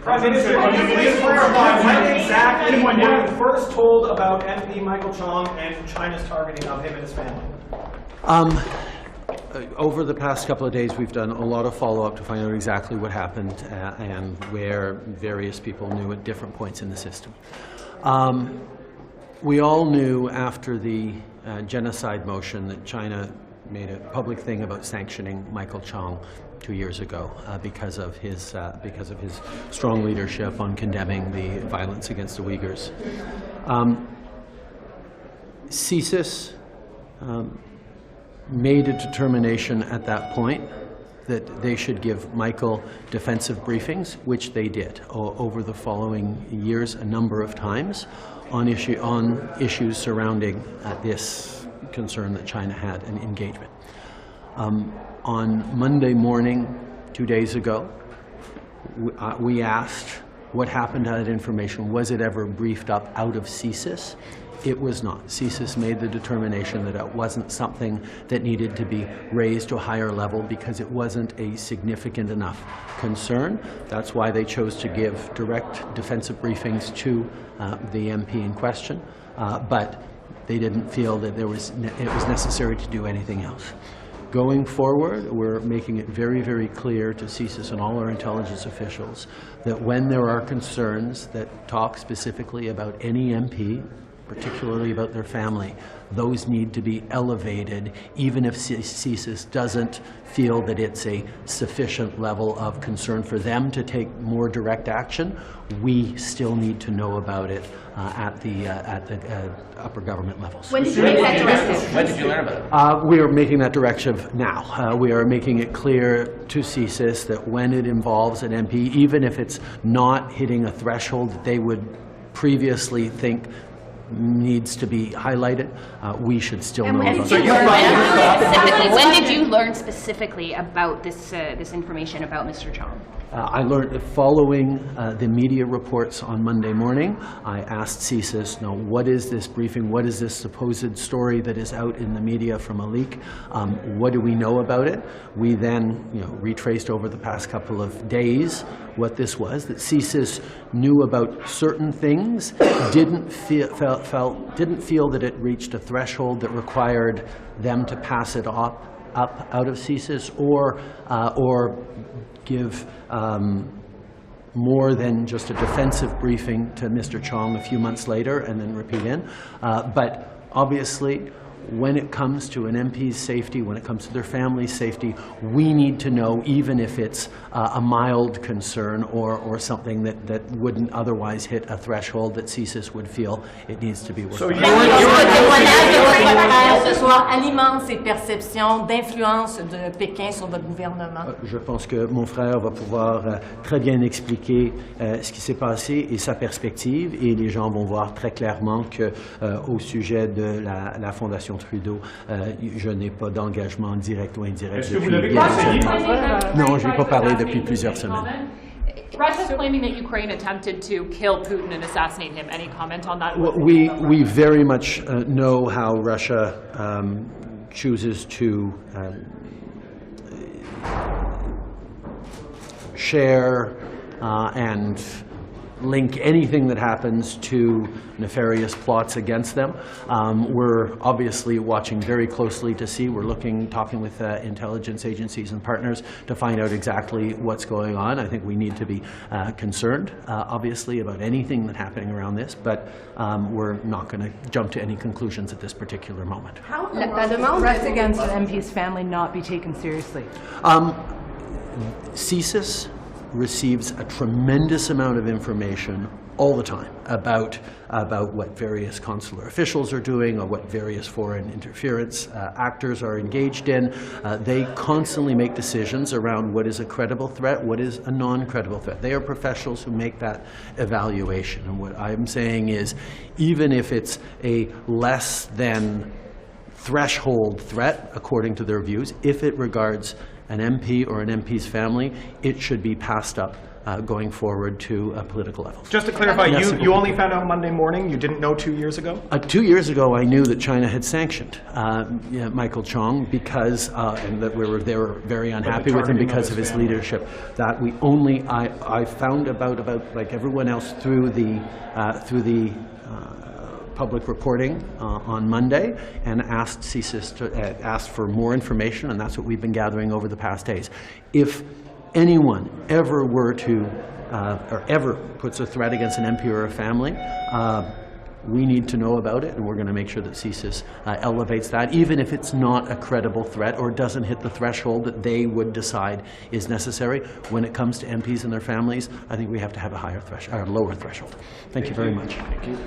Prime Minister, can you please clarify when exactly were you first told about MP Michael Chong and China's targeting of him and his family? Over the past couple of days, we've done a lot of follow-up to find out exactly what happened and where various people knew at different points in the system. We all knew after the genocide motion that China made a public thing about sanctioning Michael Chong 2 years ago because of his strong leadership on condemning the violence against the Uyghurs. CSIS made a determination at that point that they should give Michael defensive briefings, which they did over the following years a number of times on issues surrounding this concern that China had and engagement. On Monday morning, 2 days ago, we asked what happened to that information. Was it ever briefed up out of CSIS? It was not. CSIS made the determination that it wasn't something that needed to be raised to a higher level because it wasn't a significant enough concern. That's why they chose to give direct defensive briefings to the MP in question, but they didn't feel that it was necessary to do anything else. Going forward, we're making it very, very clear to CSIS and all our intelligence officials that when there are concerns that talk specifically about any MP, particularly about their family, those need to be elevated, even if CSIS doesn't feel that it's a sufficient level of concern for them to take more direct action. We still need to know about it at the upper government levels. When did you make that directive? When did you learn about it? We are making that directive now. We are making it clear to CSIS that when it involves an MP, even if it's not hitting a threshold that they would previously think needs to be highlighted, we should still know about it. When did you learn specifically about this information about Mr. Chong? I learned that following the media reports on Monday morning. I asked CSIS, what is this briefing? What is this supposed story that is out in the media from a leak? What do we know about it? We then retraced over the past couple of days what this was, that CSIS knew about certain things, didn't feel that it reached a threshold that required them to pass it up out of CSIS or give more than just a defensive briefing to Mr. Chong a few months later and then repeat in. But obviously, when it comes to an MP's safety, when it comes to their family's safety, we need to know, even if it's a mild concern or something that wouldn't otherwise hit a threshold that CSIS would feel it needs to be worked on. Le témoignage de votre frère ce soir alimente ces perceptions d'influence de Pékin sur votre gouvernement. Je pense que mon frère va pouvoir très bien expliquer ce qui s'est passé et sa perspective, et les gens vont voir très clairement que au sujet de la Fondation Trudeau, je n'ai pas d'engagement direct ou indirect. Est-ce que vous l'avez conseillé? Non, je n'ai pas parlé depuis plusieurs semaines. Russia's claiming that Ukraine attempted to kill Putin and assassinate him. Any comment on that? We very much know how Russia chooses to share and link anything that happens to nefarious plots against them. We're obviously watching very closely to see. We're talking with intelligence agencies and partners to find out exactly what's going on. I think we need to be concerned, obviously, about anything that's happening around this, but we're not going to jump to any conclusions at this particular moment. How will threats against an MP's family not be taken seriously? CSIS receives a tremendous amount of information all the time about what various consular officials are doing or what various foreign interference actors are engaged in. They constantly make decisions around what is a credible threat, what is a non-credible threat. They are professionals who make that evaluation. And what I'm saying is, even if it's a less than threshold threat, according to their views, if it regards an MP or an MP's family, it should be passed up going forward to political levels. Just to clarify, Yes, you only found out Monday morning? You didn't know 2 years ago? 2 years ago, I knew that China had sanctioned Michael Chong because, and that they were very unhappy with him because of his leadership. That I found about like everyone else through the public reporting on Monday, and asked CSIS to ask for more information, and that's what we've been gathering over the past days. If anyone ever were to, or ever puts a threat against an MP or a family, we need to know about it, and we're going to make sure that CSIS elevates that, even if it's not a credible threat or doesn't hit the threshold that they would decide is necessary. When it comes to MPs and their families, I think we have to have a higher threshold, or lower threshold. Thank you very much. Thank you.